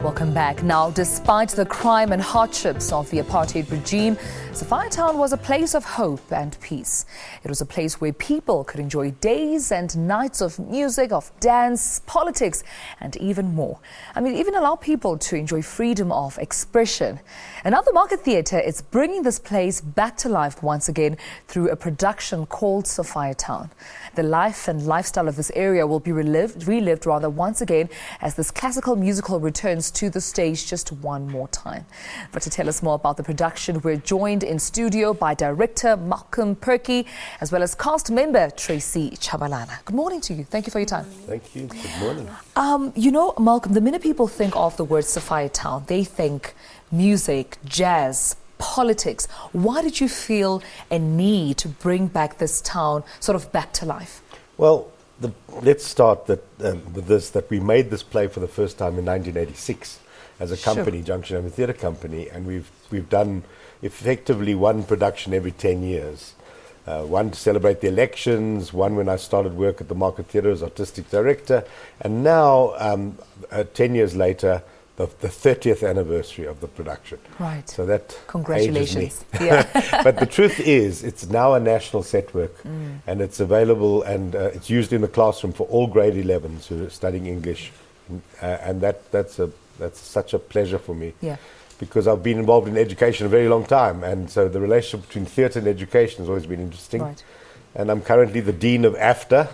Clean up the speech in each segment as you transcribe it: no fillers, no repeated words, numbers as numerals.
Welcome back. Now, despite the crime and hardships of the apartheid regime, Sophiatown was a place of hope and peace. It was a place where people could enjoy days and nights of music, of dance, politics, and even more. I mean, even allow people to enjoy freedom of expression. And now the Market Theatre is bringing this place back to life once again through a production called Sophiatown. The life and lifestyle of this area will be relived once again as this classical musical returns to the stage just one more time. But to tell us more about the production, we're joined in studio by director Malcolm Perky, as well as cast member Tracy Chabalala. Good morning to you. Thank you for your time. Thank you. Good morning. You know, Malcolm, the minute people think of the word Sophiatown, they think music, jazz, politics. Why did you feel a need to bring back this town sort of back to life? Well, let's start with this, that we made this play for the first time in 1986 as a company, Sure. Junction Avenue Theatre Company, and we've done effectively one production every 10 years. One to celebrate the elections, one when I started work at the Market Theatre as artistic director, and now 10 years later, the 30th anniversary of the production. Right. So that Congratulations. ages me. Yeah. But the truth is, it's now a national set work, and it's available, and it's used in the classroom for all grade 11s who are studying English, and that's such a pleasure for me. Yeah. Because I've been involved in education a very long time, and so the relationship between theatre and education has always been interesting. Right. And I'm currently the Dean of AFTA,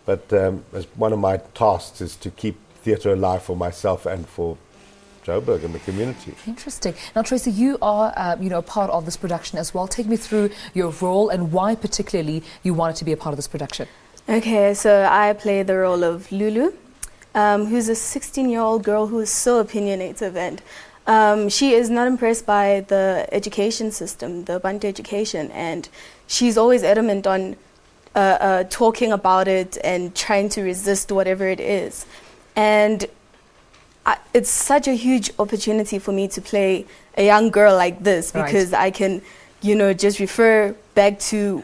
but as one of my tasks is to keep theatre alive for myself and for Joburg and the community. Interesting. Now, Tracy, you are, part of this production as well. Take me through your role and why particularly you wanted to be a part of this production. Okay, so I play the role of Lulu, who's a 16-year-old girl who is so opinionative, and she is not impressed by the education system, the Bantu education, and she's always adamant on talking about it and trying to resist whatever it is. And it's such a huge opportunity for me to play a young girl like this, because I can, just refer back to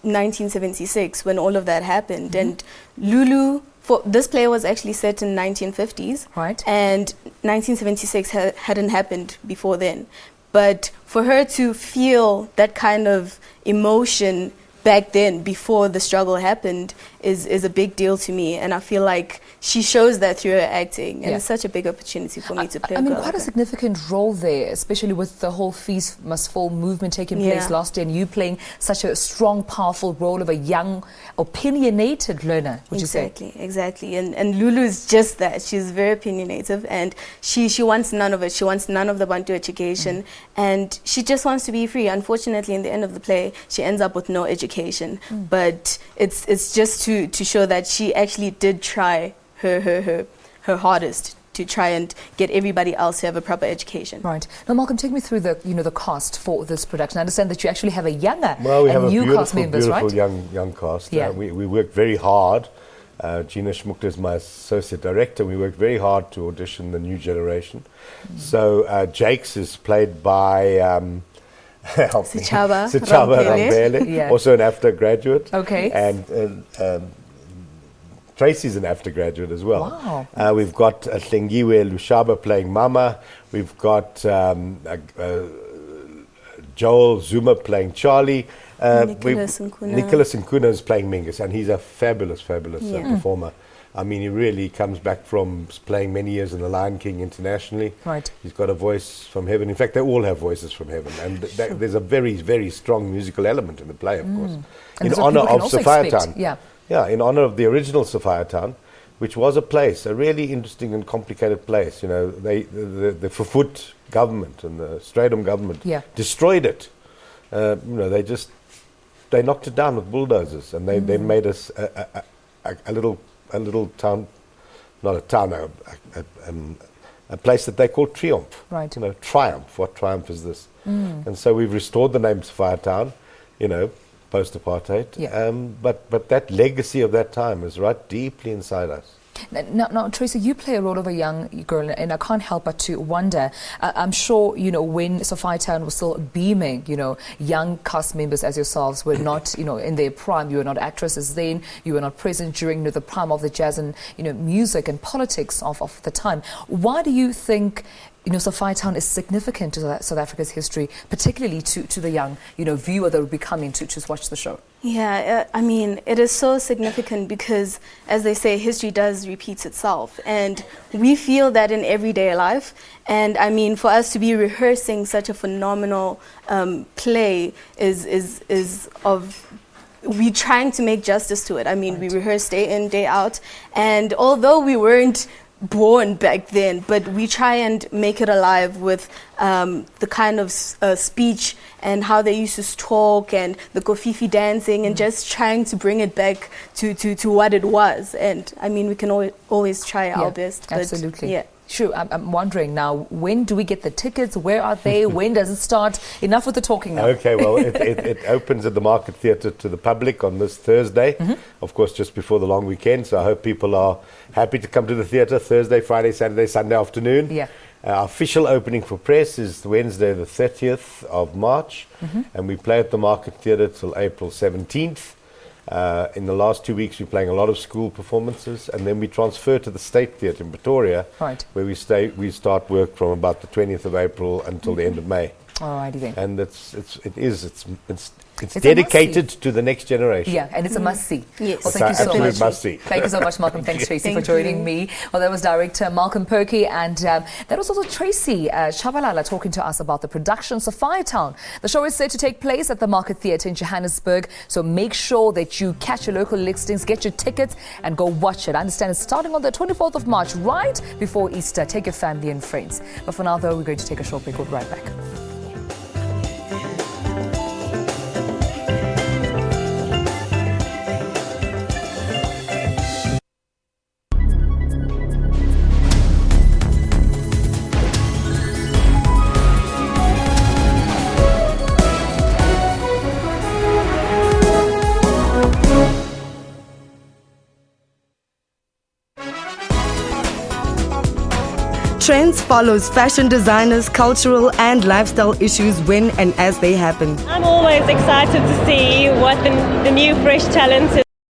1976 when all of that happened. And Lulu, for this play was actually set in 1950s, Right. and 1976 hadn't happened before then. But for her to feel that kind of emotion back then, before the struggle happened, is a big deal to me, and I feel like she shows that through her acting, and it's such a big opportunity for me to play. I mean, quite a significant role there, especially with the whole Fees Must Fall movement taking place last year, and you playing such a strong, powerful role of a young, opinionated learner, would you say? Exactly. And Lulu is just that. She's very opinionative, and she wants none of it. She wants none of the Bantu education, and she just wants to be free. Unfortunately, in the end of the play, she ends up with no education. But it's just to show that she actually did try her hardest to try and get everybody else to have a proper education. Right. Now, Malcolm, take me through the cast for this production. I understand that you actually have a younger Well, we have and a new cast members, beautiful right? young cast. Yeah. We worked very hard. Gina Schmuckler is my associate director. We worked very hard to audition the new generation. So Jakes is played by Sichaba Rampele, also an AFTA graduate. Okay. And Tracy's an AFTA graduate as well. Wow. We've got Hlengiwe Lushaba playing Mama. We've got Joel Zuma playing Charlie. Nicholas Nkuna is playing Mingus, and he's a fabulous performer. I mean, he really comes back from playing many years in The Lion King internationally. Right. He's got a voice from heaven. In fact, they all have voices from heaven. And there's a very, very strong musical element in the play, of course. And In so honor people can of also Sophiatown. expect, Yeah, in honor of the original Sophiatown, which was a place, a really interesting and complicated place. The Fufut government and the Stratum government destroyed it. They knocked it down with bulldozers, and they made us a little town, not a town, a place that they call Triumph. Right. Triumph. What triumph is this? And so we've restored the name Sophiatown, post-apartheid. Yeah. But that legacy of that time is right deeply inside us. Now, Tracy, you play a role of a young girl, and I can't help but to wonder. I'm sure, when Sophiatown was still beaming, young cast members as yourselves were not, in their prime. You were not actresses then. You were not present during the prime of the jazz and, music and politics of the time. Why do you think, Sophiatown is significant to South Africa's history, particularly to the young, viewer that will be coming to watch the show? Yeah, I mean, it is so significant because, as they say, history does repeat itself. And we feel that in everyday life. And I mean, for us to be rehearsing such a phenomenal play we're trying to make justice to it. I mean, we rehearse day in, day out. And although we weren't born back then, but we try and make it alive with the kind of speech and how they used to talk and the kofifi dancing and just trying to bring it back to what it was. And I mean, we can always try our best. But absolutely. Yeah. Sure, I'm wondering now, when do we get the tickets? Where are they? When does it start? Enough with the talking now. Okay, well, it opens at the Market Theatre to the public on this Thursday, of course, just before the long weekend. So I hope people are happy to come to the theatre Thursday, Friday, Saturday, Sunday afternoon. Yeah. Our official opening for press is Wednesday, the 30th of March, and we play at the Market Theatre till April 17th. In the last 2 weeks, we're playing a lot of school performances, and then we transfer to the State Theatre in Pretoria, where we start work from about the 20th of April until the end of May. Alrighty then. And it's dedicated to the next generation. Yeah, and it's a must-see. Yes. Well, thank you so much. Must-see. Thank you so much, Malcolm. Thanks, Tracy, for joining me. Well, that was director Malcolm Perky, and that was also Tracy Chabalala talking to us about the production Sophiatown. The show is set to take place at the Market Theatre in Johannesburg, so make sure that you catch your local listings, get your tickets, and go watch it. I understand it's starting on the 24th of March, right before Easter. Take your family and friends. But for now, though, we're going to take a short break. We'll be right back. Trends follows fashion designers, cultural and lifestyle issues when and as they happen. I'm always excited to see what the new fresh talent is.